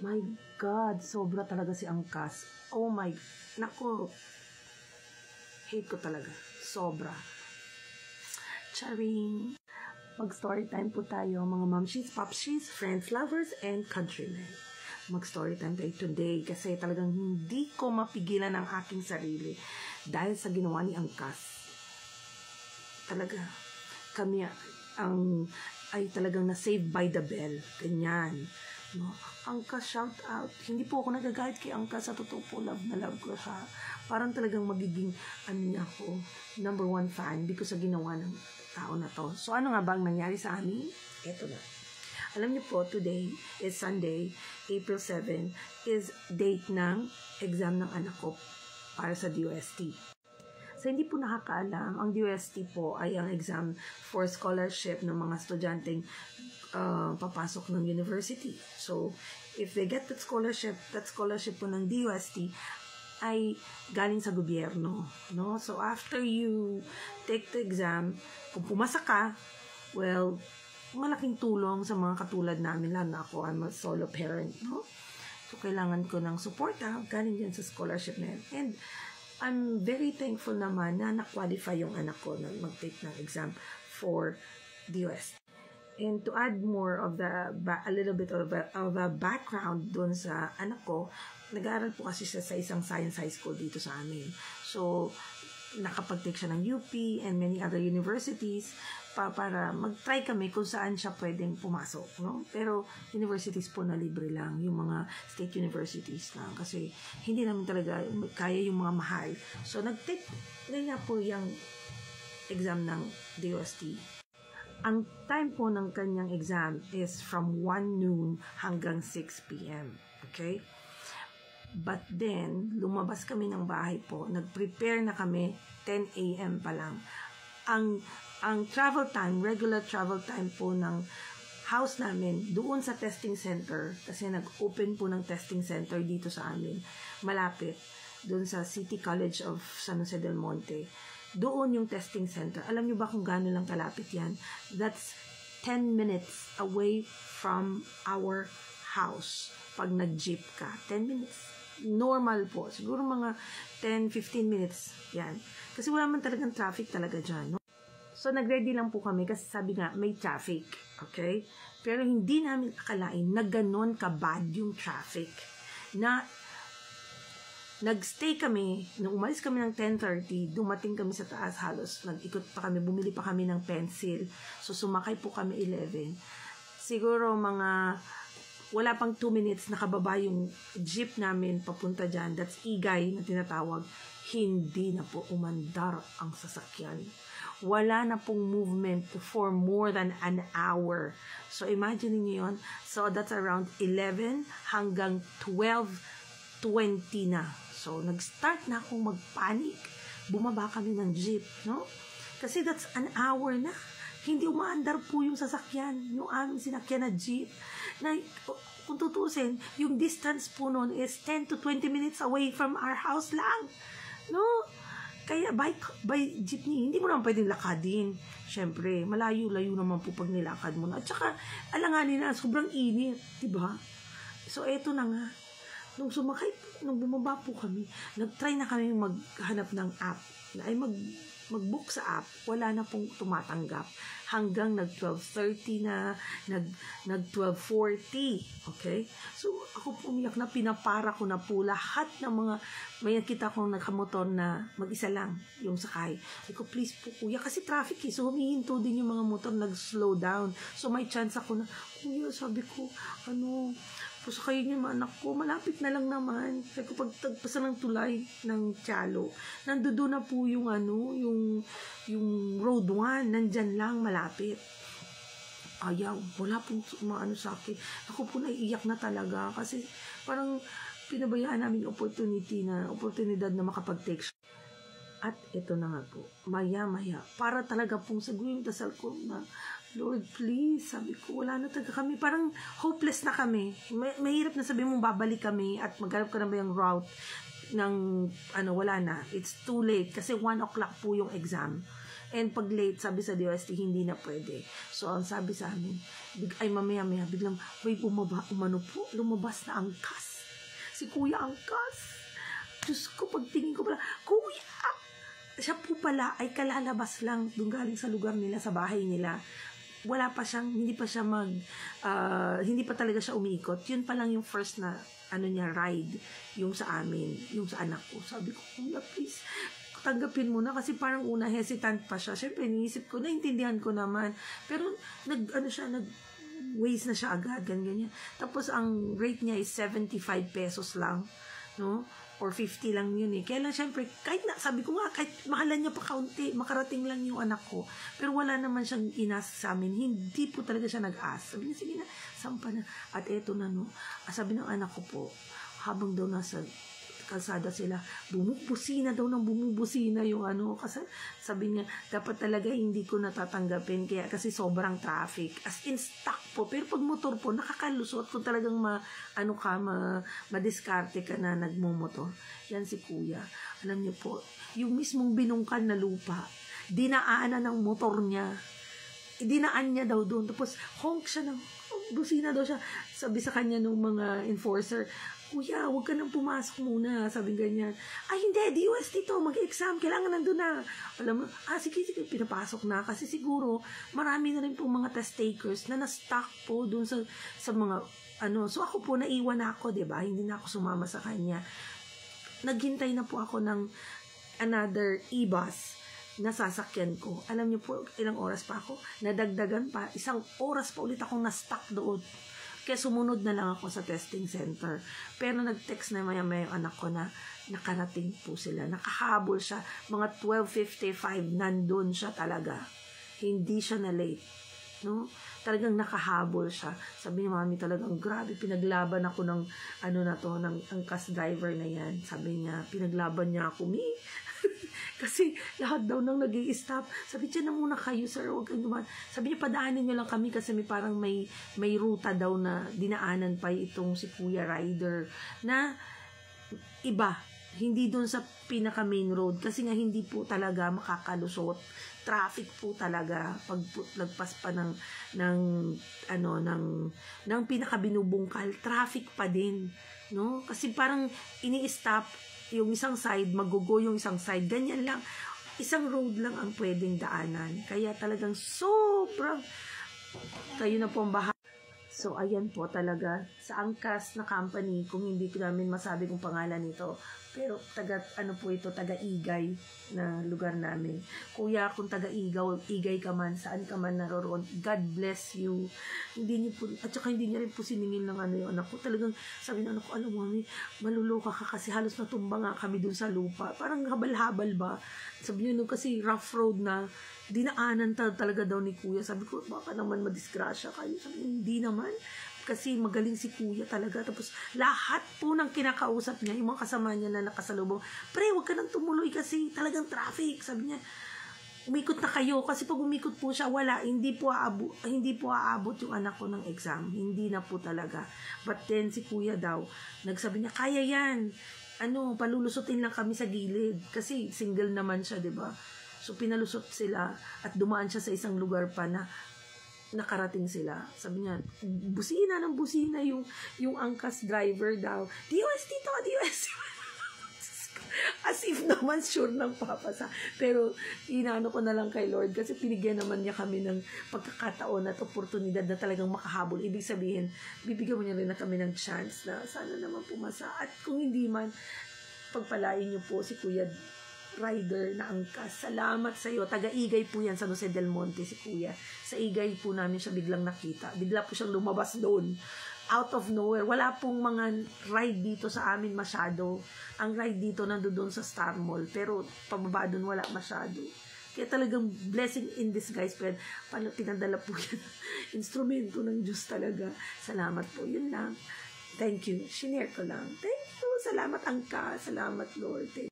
My God, sobra talaga si Angkas. Oh my, naku, hate ko talaga. Sobra. Charing. Mag-story time po tayo, mga mamshies, popshies, friends, lovers, and countrymen. Mag-story time tayo today kasi talagang hindi ko mapigilan ang aking sarili dahil sa ginawa ni Angkas. Talaga, kami ay talagang na-save by the bell. Ganyan. No? Angkas, shout out. Hindi po ako nagagalit kay Angkas. Sa totoo po, love na love ko siya. Parang talagang magiging, ako, number 1 fan because sa ginawa ng tao na to. So, ano nga ba ang nangyari sa amin? Ito na. Alam niyo po, today is Sunday, April 7, is date ng exam ng anak ko para sa DOST. So, hindi po nakakaalam, ang DOST po ay ang exam for scholarship ng mga estudyanteng papasok ng university. So, if they get that scholarship po ng DOST ay galing sa gobyerno. No? So, after you take the exam, kung pumasa ka, well, malaking tulong sa mga katulad namin. Lalo na ako, I'm a solo parent. No? So, kailangan ko ng suporta galing din sa scholarship na yan. And, I'm very thankful naman na na-qualify yung anak ko na mag-take ng exam for DOST. And to add more of a little bit of a background dun sa anak ko, nag-aaral po kasi siya sa isang science high school dito sa amin. So, nakapag-take siya ng UP and many other universities para mag-try kami kung saan siya pwedeng pumasok. No? Pero universities po na libre lang, yung mga state universities lang. Kasi hindi namin talaga kaya yung mga mahal. So, nag-take na po yung exam ng DOST. Ang time po ng kanyang exam is from 1 noon hanggang 6 p.m. Okay? But then, lumabas kami ng bahay po. Nag-prepare na kami 10 a.m. pa lang. Ang travel time, regular travel time po ng house namin, doon sa testing center, kasi nag-open po ng testing center dito sa amin, malapit, doon sa City College of San Jose del Monte. Doon yung testing center. Alam niyo ba kung gaano lang kalapit yan? That's 10 minutes away from our house. Pag nag-jeep ka, 10 minutes. Normal po. Siguro mga 10-15 minutes. Yan. Kasi wala man talagang traffic talaga dyan. No? So, nag-ready lang po kami kasi sabi nga, may traffic. Okay? Pero hindi namin akalain na ganon ka-bad yung traffic. Na nag-stay kami, nung umalis kami ng 10:30, dumating kami sa taas halos, nag-ikot pa kami, bumili pa kami ng pencil. So, sumakay po kami 11. Siguro mga, wala pang 2 minutes, nakababa yung jeep namin papunta dyan. That's Igay na tinatawag. Hindi na po umandar ang sasakyan. Wala na pong movement for more than an hour. So, imagine niyo yun. So, that's around 11 hanggang 12:20 na. So, nag-start na akong mag-panic. Bumaba kami ng jeep, no? Kasi that's an hour na. Hindi umaandar po yung sasakyan, yung aming sinakyan na jeep. Na, kung tutusin, yung distance po nun is 10 to 20 minutes away from our house lang. No? Kaya by jeepney, hindi mo naman pwedeng lakadin. Siyempre, malayo-layo naman po pag nilakad mo na. At saka, alanganin na, sobrang init. Diba? So, eto na nga. Nung bumaba po kami, nag-try na kami maghanap ng app. Ay mag-book sa app, wala na pong tumatanggap. Hanggang nag-12:30 na, nag-12:40. Okay? So, ako pumiyak na, pinapara ko na po lahat ng mga, may nakita kong nakamotor na mag-isa lang, yung sakay. Sabi ko, please po kuya, kasi traffic eh. So, humihinto din yung mga motor, nag-slow down. So, may chance ako na, kuya, sabi ko, pasakayin niyo yung anak ko, malapit na lang naman. Sabi ko, pagtagpasa ng tulay ng Tialo, nandoon na po yung yung road 1, nandyan lang, malapit. Ayaw, wala pong sa akin. Ako po naiiyak na talaga kasi parang pinabayaan namin oportunidad na makapag-take. At ito na nga po, maya-maya, para talaga pong saguhin yung dasal ko na, Lord, please, sabi ko, wala na talaga kami. Parang hopeless na kami. Mahirap na sabi mong babalik kami at maghanap ka na ba yung route ng, wala na. It's too late kasi 1 o'clock po yung exam. And pag late, sabi sa DOST, hindi na pwede. So, ang sabi sa amin, ay mamaya-maya, biglang, may lumabas na angkas. Si Kuya Angkas. Diyos ko, pagtingin ko pala, Kuya! Siya po pala ay kalalabas lang doon galing sa lugar nila, sa bahay nila. Wala pa siyang, hindi pa talaga siya umiikot. Yun pa lang yung first na, ride, yung sa amin, yung sa anak ko. Sabi ko, Kuya, please, tanggapin mo na kasi parang una hesitant pa siya. Siyempre, iniisip ko, naintindihan ko naman. Pero, waste na siya agad, ganyan. Tapos, ang rate niya is 75 pesos lang, no? Or 50 lang yun eh. Kaya lang, syempre, sabi ko nga, kahit mahalan niya pa kaunti, makarating lang yung anak ko. Pero wala naman siyang inas sa amin. Hindi po talaga siya nag-ask. Sabi niya, sige na, sampa na. At eto na, no. Sabi ng anak ko po, habang daw nasa kalsada sila, bumubusina yung kasi sabi niya, dapat talaga hindi ko natatanggapin kasi sobrang traffic, as in stuck po. Pero pag motor po, nakakalusot kung talagang madiskarte ka na nagmumotor. Yan si Kuya. Alam niyo po, yung mismong binungkan na lupa, dinaanan ng motor niya, dinaan niya daw doon, tapos honk siya busina daw siya. Sabi sa kanya nung mga enforcer, Kuya, huwag ka nang pumasok muna. Sabi ganyan. Ay, hindi, DOST to, mag-exam, kailangan nandun na. Alam mo, sige, pinapasok na. Kasi siguro, marami na rin po mga test takers na na-stuck po dun sa mga, So ako po, naiwan na ako, diba? Hindi na ako sumama sa kanya. Naghintay na po ako ng another e-bus na sasakyan ko. Alam niyo po, ilang oras pa ako? Nadagdagan pa. 1 oras pa ulit akong na-stuck doon. Kaya sumunod na lang ako sa testing center. Pero nag-text na maya-maya yung anak ko na nakarating po sila. Nakahabol siya. Mga 12:55, nandun siya talaga. Hindi siya na late. No? Talagang nakahabol siya. Sabi niya, Mami, talagang grabe. Pinaglaban ako ng, ng angkas driver na yan. Sabi niya, pinaglaban niya ako, kasi lahat daw nang nag-i-stop. Sabi niya, na muna kayo, sir. Huwag kayong dumaan. Sabi niya, padaanin niyo lang kami kasi may ruta daw na dinaanan pa itong si Kuya Rider na iba. Hindi doon sa pinaka main road kasi nga hindi po talaga makakalusot. Traffic po talaga pag lagpas pa ng pinaka binubungkal, traffic pa din, no? Kasi parang ini-stop yung isang side, magugo yung isang side, ganyan lang. Isang road lang ang pwedeng daanan. Kaya talagang sobrang, kayo na po ang bahala. So, ayan po talaga, sa angkas na company, kung hindi ko namin masabi kung pangalan nito, pero taga-Igay na lugar namin. Kuya, kung taga-Igay ka man, saan ka man naroroon, God bless you. Hindi niyo po, at saka hindi niya rin po siningil ng yung anak ko. Talagang sabi ng anak ko, Mami, maluluka ka kasi halos natumba nga kami dun sa lupa. Parang habal-habal ba? Sabi niyo, kasi rough road na, dinaanan talaga daw ni Kuya. Sabi ko, baka naman madisgrasya kayo. Sabi niyo, hindi naman. Kasi magaling si Kuya talaga. Tapos lahat po ng kinakausap niya, yung mga kasama niya na nakasalubong, pre, huwag ka nang tumuloy kasi talagang traffic. Sabi niya, umikot na kayo. Kasi pag umikot po siya, wala. Hindi po aabot yung anak ko ng exam. Hindi na po talaga. But then si Kuya daw, nagsabi niya, kaya yan. Palulusutin lang kami sa gilid. Kasi single naman siya, diba? So pinalusot sila at dumaan siya sa isang lugar pa na nakarating sila. Sabi niya, busina ng busina yung angkas driver daw. DOST to, DOST. As if naman sure ng papasa. Pero inaano ko na lang kay Lord kasi pinigyan naman niya kami ng pagkakataon at oportunidad na talagang makahabol. Ibig sabihin, bibigyan mo niya rin na kami ng chance na sana naman pumasa. At kung hindi man, pagpalain niyo po si Kuya Rider na angkas. Salamat sa iyo. Taga-Igay po yan sa Jose del Monte si Kuya. Sa Igay po namin siya biglang nakita. Bigla po siyang lumabas doon. Out of nowhere. Wala pong mga ride dito sa amin masyado. Ang ride dito nandoon sa Star Mall. Pero pababa doon wala masyado. Kaya talagang blessing in disguise. Pero pinadala po yan. Instrumento ng Diyos talaga. Salamat po. Yun lang. Thank you. Shinare ko lang. Thank you. Salamat angka. Salamat Lord. Thank you.